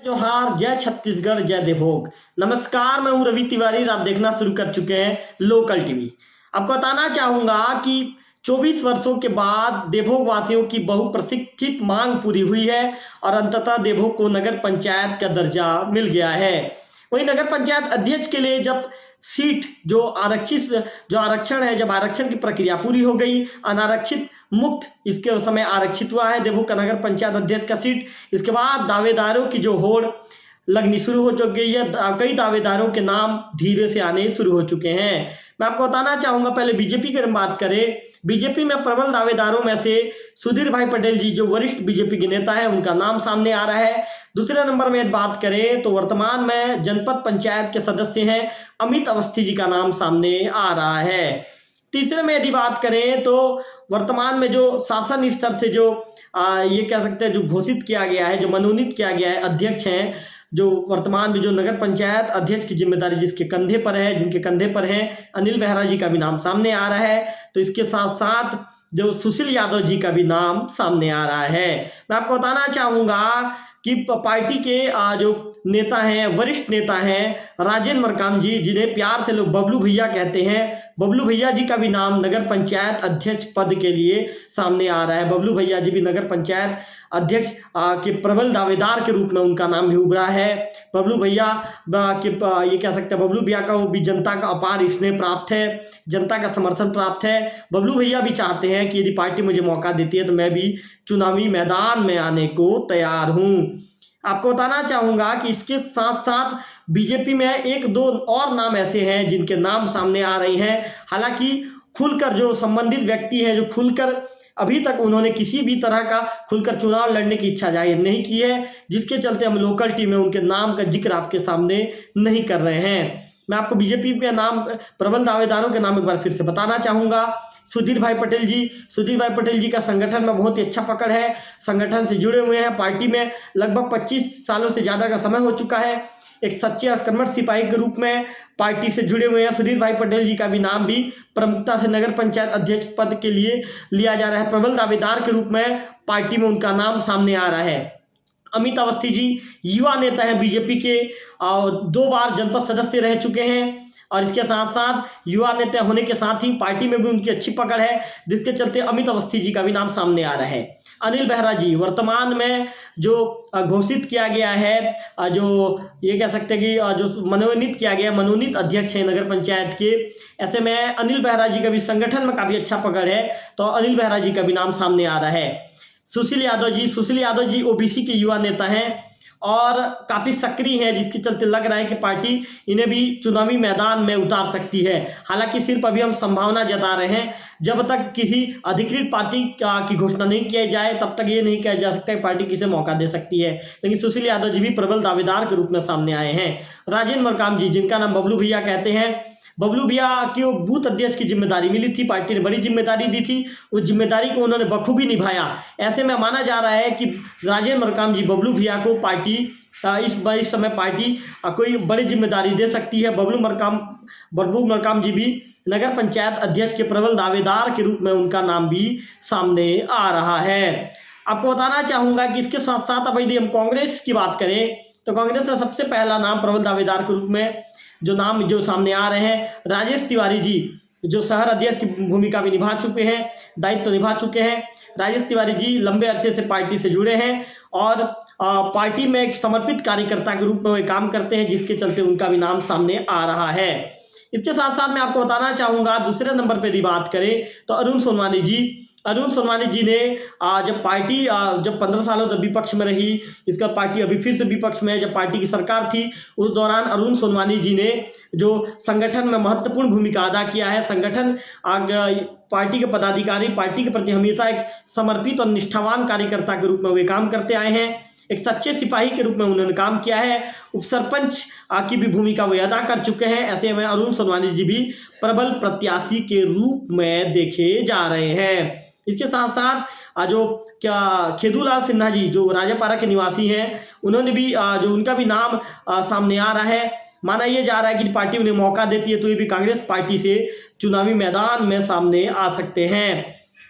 जोहार, जय छत्तीसगढ़, जय देवभोग। नमस्कार, मैं हूं रवि तिवारी। आप देखना शुरू कर चुके हैं लोकल टीवी। आपको बताना चाहूंगा कि 24 वर्षों के बाद देवभोग वासियों की बहुप्रतीक्षित मांग पूरी हुई है और अंततः देवभोग को नगर पंचायत का दर्जा मिल गया है। वहीं नगर पंचायत अध्यक्ष के लिए जब सीट जो आरक्षण है, जब आरक्षण की प्रक्रिया पूरी हो गई, अनारक्षित मुक्त इसके समय आरक्षित हुआ है देवभोग का नगर पंचायत अध्यक्ष का सीट। इसके बाद दावेदारों की जो होड़ लगनी शुरू हो चुकी है। कई दावेदारों के नाम धीरे से आने शुरू हो चुके हैं। मैं आपको बताना चाहूंगा, पहले बीजेपी की बात करें। बीजेपी में प्रबल दावेदारों में से सुधीर भाई पटेल जी जो वरिष्ठ बीजेपी के नेता हैं, उनका नाम सामने आ रहा है। दूसरे नंबर में बात करें तो वर्तमान में जनपद पंचायत के सदस्य हैं अमित अवस्थी जी का नाम सामने आ रहा है। तीसरे में यदि बात करें तो वर्तमान में जो शासन स्तर से जो ये कह सकते हैं जो घोषित किया गया है, जो मनोनीत किया गया है अध्यक्ष हैं, जो वर्तमान में जो नगर पंचायत अध्यक्ष की जिम्मेदारी जिनके कंधे पर है अनिल बेहरा जी का भी नाम सामने आ रहा है। तो इसके साथ साथ जो सुशील यादव जी का भी नाम सामने आ रहा है। मैं आपको बताना चाहूंगा कि पार्टी के जो नेता हैं, वरिष्ठ नेता हैं राजेंद्र मरकाम जी, जिन्हें प्यार से लोग बबलू भैया कहते हैं, बबलू भैया जी का भी नाम नगर पंचायत अध्यक्ष पद के लिए सामने आ रहा है। बबलू भैया जी भी नगर पंचायत अध्यक्ष के प्रबल दावेदार के रूप में उनका नाम भी उभरा है। बबलू भैया के ये कह सकते हैं बबलू भैया का वो भी जनता का अपार स्नेह प्राप्त है, जनता का समर्थन प्राप्त है। बबलू भैया भी चाहते हैं कि यदि पार्टी मुझे मौका देती है तो मैं भी चुनावी मैदान में आने को तैयार हूं। आपको बताना चाहूंगा कि इसके साथ साथ बीजेपी में एक दो और नाम ऐसे हैं जिनके नाम सामने आ रहे हैं। हालांकि खुलकर जो संबंधित व्यक्ति हैं, जो खुलकर अभी तक उन्होंने किसी भी तरह का खुलकर चुनाव लड़ने की इच्छा जाहिर नहीं की है, जिसके चलते हम लोकल टीम में उनके नाम का जिक्र आपके सामने नहीं कर रहे हैं। मैं आपको बीजेपी के नाम, प्रबल दावेदारों के नाम एक बार फिर से बताना चाहूंगा। सुधीर भाई पटेल जी का संगठन में बहुत ही अच्छा पकड़ है, संगठन से जुड़े हुए हैं, पार्टी में लगभग 25 सालों से ज़्यादा का समय हो चुका है। एक सच्चे और कर्मठ सिपाही के रूप में पार्टी से जुड़े हुए हैं। सुधीर भाई पटेल जी का भी नाम भी प्रमुखता से नगर पंचायत अध्यक्ष पद के लिए लिया जा रहा है। प्रबल दावेदार के रूप में पार्टी में उनका नाम सामने आ रहा है। अमित अवस्थी जी युवा नेता हैं बीजेपी के, 2 बार जनपद सदस्य रह चुके हैं और इसके साथ साथ युवा नेता होने के साथ ही पार्टी में भी उनकी अच्छी पकड़ है, जिसके चलते अमित अवस्थी जी का भी नाम सामने आ रहा है। अनिल बेहरा जी वर्तमान में जो घोषित किया गया है, जो ये कह सकते हैं कि जो मनोनीत किया गया, मनोनीत अध्यक्ष है नगर पंचायत के, ऐसे में अनिल बेहरा जी का भी संगठन में काफ़ी अच्छा पकड़ है, तो अनिल बेहरा जी का भी नाम सामने आ रहा है। सुशील यादव जी ओबीसी के युवा नेता हैं और काफ़ी सक्रिय है, जिसके चलते लग रहा है कि पार्टी इन्हें भी चुनावी मैदान में उतार सकती है। हालांकि सिर्फ अभी हम संभावना जता रहे हैं, जब तक किसी अधिकृत पार्टी की घोषणा नहीं किया जाए तब तक ये नहीं कहा जा सकता कि पार्टी किसे मौका दे सकती है। लेकिन सुशील यादव जी भी प्रबल दावेदार के रूप में सामने आए हैं। राजेंद्र मरकाम जी, जिनका नाम बबलू भैया कहते हैं, बबलू भैया की वो बूथ अध्यक्ष की जिम्मेदारी मिली थी, पार्टी ने बड़ी जिम्मेदारी दी थी, उस जिम्मेदारी को उन्होंने बखूबी निभाया। ऐसे में माना जा रहा है कि राजेंद्र मरकाम जी बबलू भैया को पार्टी इस समय पार्टी कोई बड़ी जिम्मेदारी दे सकती है। बबलू मरकाम जी भी नगर पंचायत अध्यक्ष के प्रबल दावेदार के रूप में उनका नाम भी सामने आ रहा है। आपको बताना चाहूंगा कि इसके साथ साथ अब यदि हम कांग्रेस की बात करें तो कांग्रेस का सबसे पहला नाम प्रबल दावेदार के रूप में जो सामने आ रहे हैं, राजेश तिवारी जी, जो शहर अध्यक्ष की भूमिका भी निभा चुके हैं, दायित्व निभा चुके हैं। राजेश तिवारी जी लंबे अरसे से पार्टी से जुड़े हैं और पार्टी में एक समर्पित कार्यकर्ता के रूप में वे काम करते हैं, जिसके चलते उनका भी नाम सामने आ रहा है। इसके साथ साथ मैं आपको बताना चाहूंगा, दूसरे नंबर पर यदि बात करें तो अरुण सोनवानी जी ने जब पार्टी जब 15 सालों तक विपक्ष में रही, इसका पार्टी अभी फिर से विपक्ष में है, जब पार्टी की सरकार थी उस दौरान अरुण सोनवानी जी ने जो संगठन में महत्वपूर्ण भूमिका अदा किया है। संगठन पार्टी के पदाधिकारी पार्टी के प्रति हमेशा एक समर्पित और निष्ठावान कार्यकर्ता के रूप में वे काम करते आए हैं। एक सच्चे सिपाही के रूप में उन्होंने काम किया है। उप सरपंच की भी भूमिका वे अदा कर चुके हैं। ऐसे में अरुण सोनवानी जी भी प्रबल प्रत्याशी के रूप में देखे जा रहे हैं। इसके साथ साथ जो खेदूलाल सिन्हा जी, जो राजापारा के निवासी हैं, उन्होंने भी जो उनका भी नाम सामने आ रहा है। माना यह जा रहा है कि पार्टी उन्हें मौका देती है तो ये भी कांग्रेस पार्टी से चुनावी मैदान में सामने आ सकते हैं।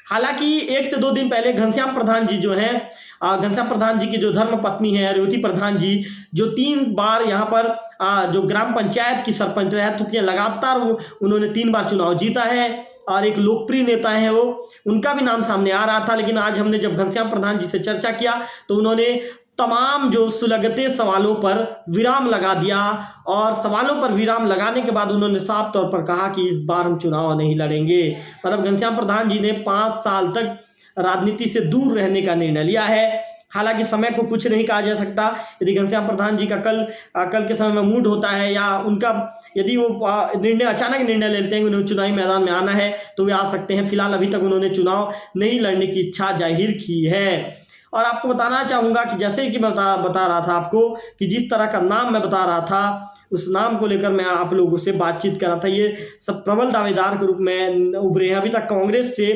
हालांकि 1 से 2 दिन पहले घनश्याम प्रधान जी जो हैं घनश्याम प्रधान जी की जो धर्म पत्नी है रेवती प्रधान जी, जो 3 बार यहाँ पर जो ग्राम पंचायत की सरपंच रह चुकी है, लगातार उन्होंने 3 बार चुनाव जीता है और एक लोकप्रिय नेता है वो, उनका भी नाम सामने आ रहा था। लेकिन आज हमने जब घनश्याम प्रधान जी से चर्चा किया तो उन्होंने तमाम जो सुलगते सवालों पर विराम लगा दिया और सवालों पर विराम लगाने के बाद उन्होंने साफ तौर पर कहा कि इस बार हम चुनाव नहीं लड़ेंगे। मतलब घनश्याम प्रधान जी ने 5 साल तक राजनीति से दूर रहने का निर्णय लिया है। हालांकि समय को कुछ नहीं कहा जा सकता, यदि घनश्याम प्रधान जी का कल के समय में मूड होता है या उनका यदि वो अचानक निर्णय लेते हैं कि उन्हें चुनावी मैदान में आना है तो वे आ सकते हैं। फिलहाल अभी तक उन्होंने चुनाव नहीं लड़ने की इच्छा जाहिर की है। और आपको बताना चाहूँगा कि जैसे कि मैं बता रहा था आपको कि जिस तरह का नाम मैं बता रहा था उस नाम को लेकर मैं आप लोगों से बातचीत कर रहा था, ये सब प्रबल दावेदार के रूप में उभरे हैं। अभी तक कांग्रेस से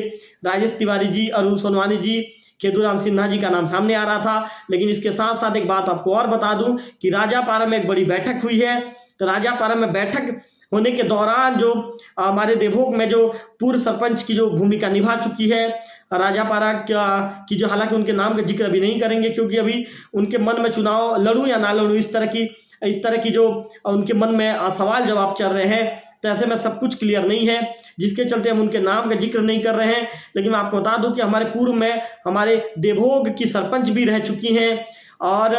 राजेश तिवारी जी, अरुण सोनवानी जी, खेदूराम सिन्हा जी का नाम सामने आ रहा था। लेकिन इसके साथ साथ एक बात आपको और बता दूं कि राजापारा में एक बड़ी बैठक हुई है। राजापारा में बैठक होने के दौरान जो हमारे देवभोग में जो पूर्व सरपंच की जो भूमिका निभा चुकी है राजापारा की जो, हालांकि उनके नाम का जिक्र अभी नहीं करेंगे क्योंकि अभी उनके मन में चुनाव लड़ूं या ना लड़ूं इस तरह की जो उनके मन में सवाल जवाब चल रहे हैं, तो ऐसे में सब कुछ क्लियर नहीं है, जिसके चलते हम उनके नाम का जिक्र नहीं कर रहे हैं। लेकिन मैं आपको बता दूं कि हमारे पूर्व में हमारे देवभोग की सरपंच भी रह चुकी हैं और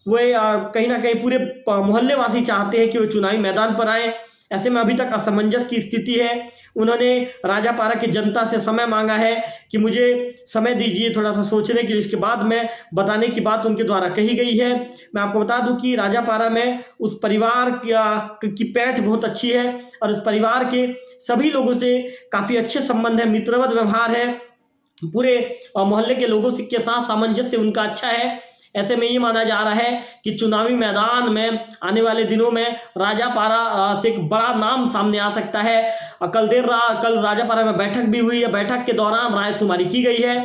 वे कहीं ना कहीं पूरे मोहल्ले वासी चाहते हैं कि वो चुनावी मैदान पर आए। ऐसे में अभी तक असमंजस की स्थिति है। उन्होंने राजापारा की जनता से समय मांगा है कि मुझे समय दीजिए थोड़ा सा सोचने के लिए, इसके बाद मैं बताने की बात उनके द्वारा कही गई है। मैं आपको बता दूं कि राजापारा में उस परिवार की पैठ बहुत अच्छी है और उस परिवार के सभी लोगों से काफ़ी अच्छे संबंध है, मित्रवत व्यवहार है, पूरे मोहल्ले के लोगों के साथ सामंजस्य उनका अच्छा है। ऐसे में ये माना जा रहा है कि चुनावी मैदान में आने वाले दिनों में राजापारा से एक बड़ा नाम सामने आ सकता है। कल राजापारा में बैठक भी हुई है। बैठक के दौरान रायशुमारी की गई है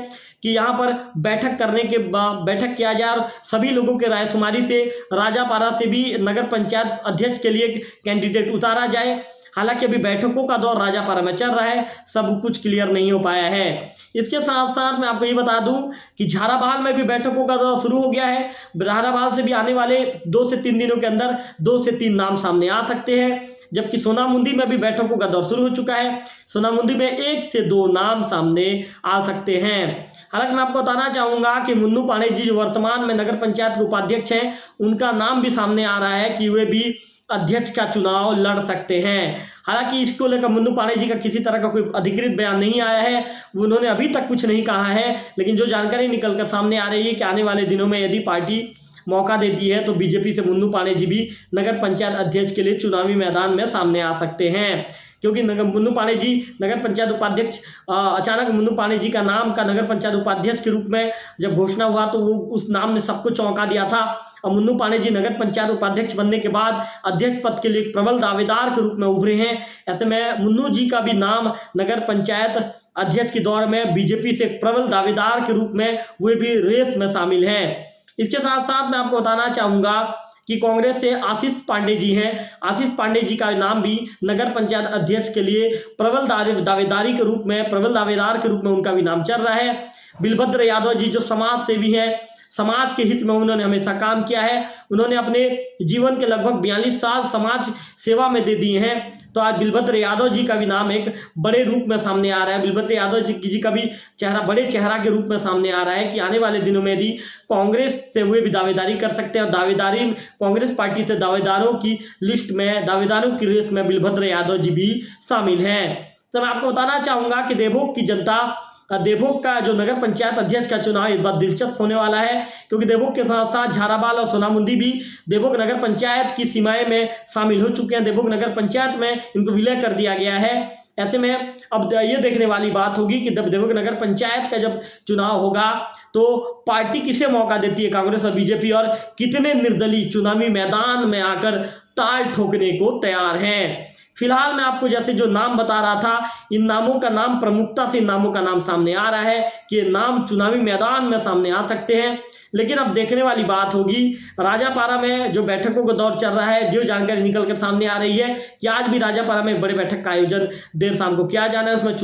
कि यहाँ पर बैठक किया जाए और सभी लोगों के रायशुमारी से राजापारा से भी नगर पंचायत अध्यक्ष के लिए कैंडिडेट उतारा जाए। हालांकि अभी बैठकों का दौर राजापारा में चल रहा है, सब कुछ क्लियर नहीं हो पाया है। इसके साथ साथ मैं आपको ये बता दूं कि झाराबाल में भी बैठकों का दौर शुरू हो गया है। झाराबाल से भी आने वाले 2 से 3 दिनों के अंदर 2 से 3 नाम सामने आ सकते हैं, जबकि सोनामुंदी में भी बैठकों का दौर शुरू हो चुका है। सोनामुंदी में 1 से 2 नाम सामने आ सकते हैं। हालांकि मैं आपको बताना चाहूंगा कि मुन्नू पांडे जी जो वर्तमान में नगर पंचायत के उपाध्यक्ष हैं, उनका नाम भी सामने आ रहा है कि वे भी अध्यक्ष का चुनाव लड़ सकते हैं। हालांकि इसको लेकर मुन्नू पांडे जी का किसी तरह का कोई अधिकृत बयान नहीं आया है, उन्होंने अभी तक कुछ नहीं कहा है। लेकिन जो जानकारी निकलकर सामने आ रही है कि आने वाले दिनों में यदि पार्टी मौका देती है तो बीजेपी से मुन्नू पांडे जी भी नगर पंचायत अध्यक्ष के लिए चुनावी मैदान में सामने आ सकते हैं। क्योंकि मुन्नू पांडे जी नगर पंचायत उपाध्यक्ष, अचानक मुन्नू पांडे जी का नाम का नगर पंचायत उपाध्यक्ष के रूप में जब घोषणा हुआ तो वो उस नाम ने सबको चौंका दिया था। और मुन्नू पांडे जी नगर पंचायत उपाध्यक्ष बनने के बाद अध्यक्ष पद के लिए प्रबल दावेदार के रूप में उभरे हैं। ऐसे में मुन्नू जी का भी नाम नगर पंचायत अध्यक्ष की दौड़ में बीजेपी से प्रबल दावेदार के रूप में वे भी रेस में शामिल हैं। इसके साथ साथ मैं आपको बताना चाहूंगा कि कांग्रेस से आशीष पांडे जी हैं। आशीष पांडे जी का नाम भी नगर पंचायत अध्यक्ष के लिए प्रबल दावेदारी के रूप में, प्रबल दावेदार के रूप में उनका भी नाम चल रहा है। बिलभद्र यादव जी जो समाज सेवी हैं, समाज के हित में उन्होंने हमेशा काम किया है, उन्होंने अपने जीवन के लगभग 42 साल समाज सेवा में दे दिए हैं। तो आज बिलभद्र यादव जी का भी नाम एक बड़े रूप में सामने आ रहा है। बिलभद्र यादव जी का भी चेहरा बड़े चेहरा के रूप में सामने आ रहा है कि आने वाले दिनों में यदि कांग्रेस से हुए भी दावेदारी कर सकते हैं और दावेदारी कांग्रेस पार्टी से दावेदारों की लिस्ट में, दावेदारों की रेस में बिलभद्र यादव जी भी शामिल हैं। तो मैं आपको बताना चाहूंगा कि देवभोग की जनता, देवभोग का जो नगर पंचायत अध्यक्ष का चुनाव इस बार दिलचस्प होने वाला है, क्योंकि देवभोग के साथ साथ झाराबाल और सोनामुंदी भी देवभोग नगर पंचायत की सीमाएं में शामिल हो चुके हैं। देवभोग नगर पंचायत में इनको विलय कर दिया गया है। ऐसे में अब ये देखने वाली बात होगी कि देवभोग नगर पंचायत का जब चुनाव होगा तो पार्टी किसे मौका देती है, कांग्रेस और बीजेपी, और कितने निर्दलीय चुनावी मैदान में आकर ताल ठोकने को तैयार हैं। फिलहाल मैं आपको जैसे जो नाम बता रहा था, इन नामों का नाम, प्रमुखता से इन नामों का नाम सामने आ रहा है कि ये नाम चुनावी मैदान में सामने आ सकते हैं। लेकिन अब देखने वाली बात होगी राजापारा में जो बैठकों का दौर चल रहा है, जो जानकारी निकल कर सामने आ रही है कि आज भी राजापारा में एक बड़ी बैठक का आयोजन देर शाम को किया जाना है। उसमें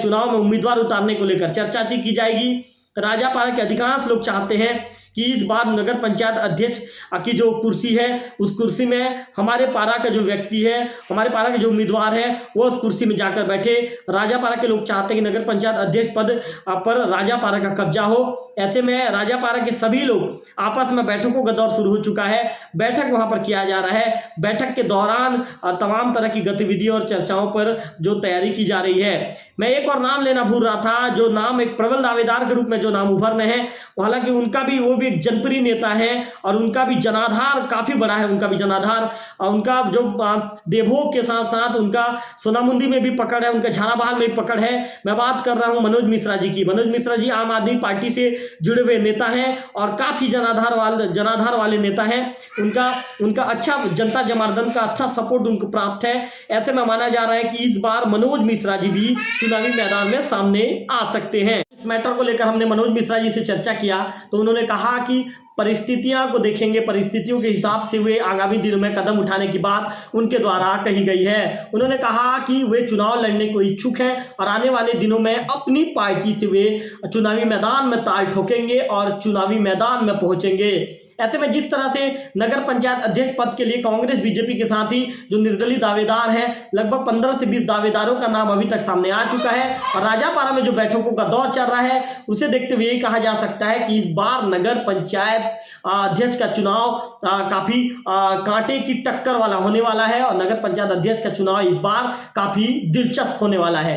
चुनाव में उम्मीदवार उतारने को लेकर चर्चा की जाएगी। राजापारा के अधिकांश लोग चाहते हैं कि इस बार नगर पंचायत अध्यक्ष की जो कुर्सी है उस कुर्सी में हमारे पारा का जो व्यक्ति है, हमारे पारा के जो उम्मीदवार है वो उस कुर्सी में जाकर बैठे। राजापारा के लोग चाहते हैं कि नगर पंचायत अध्यक्ष पद पर राजापारा का कब्जा हो। ऐसे में राजापारा के सभी लोग आपस में बैठकों का दौर शुरू हो चुका है। बैठक वहां पर किया जा रहा है। बैठक के दौरान तमाम तरह की गतिविधियों और चर्चाओं पर जो तैयारी की जा रही है। मैं एक और नाम लेना भूल रहा था, जो नाम एक प्रबल दावेदार के रूप में जो नाम उभर रहे हैं, हालांकि उनका भी वो भी एक जनप्रिय नेता है और उनका भी जनाधार काफी बड़ा है। उनका भी जनाधार, उनका जो देवभोग के साथ साथ उनका सोनामुंदी में भी पकड़ है, उनका झालावाड़ में भी पकड़ है। मैं बात कर रहा हूं मनोज मिश्रा जी की। मनोज मिश्रा जी आम आदमी पार्टी से जुड़े हुए नेता हैं और काफी जनाधार वाले नेता हैं। उनका अच्छा जनता जनार्दन का अच्छा सपोर्ट उनको प्राप्त है। ऐसे में माना जा रहा है कि इस बार मनोज मिश्रा जी भी चुनावी मैदान में सामने आ सकते हैं। इस मैटर को लेकर हमने मनोज मिश्रा जी से चर्चा किया तो उन्होंने कहा कि परिस्थितियों को देखेंगे, परिस्थितियों के हिसाब से वे आगामी दिनों में कदम उठाने की बात उनके द्वारा कही गई है। उन्होंने कहा कि वे चुनाव लड़ने को इच्छुक हैं और आने वाले दिनों में अपनी पार्टी से वे चुनावी मैदान में ताल ठोकेंगे और चुनावी मैदान में पहुंचेंगे। ऐसे में जिस तरह से नगर पंचायत अध्यक्ष पद के लिए कांग्रेस बीजेपी के साथ ही जो निर्दलीय दावेदार हैं, लगभग 15 से 20 दावेदारों का नाम अभी तक सामने आ चुका है और राजापारा में जो बैठकों का दौर चल रहा है उसे देखते हुए कहा जा सकता है कि इस बार नगर पंचायत अध्यक्ष का चुनाव काफी कांटे की टक्कर वाला होने वाला है और नगर पंचायत अध्यक्ष का चुनाव इस बार काफी दिलचस्प होने वाला है।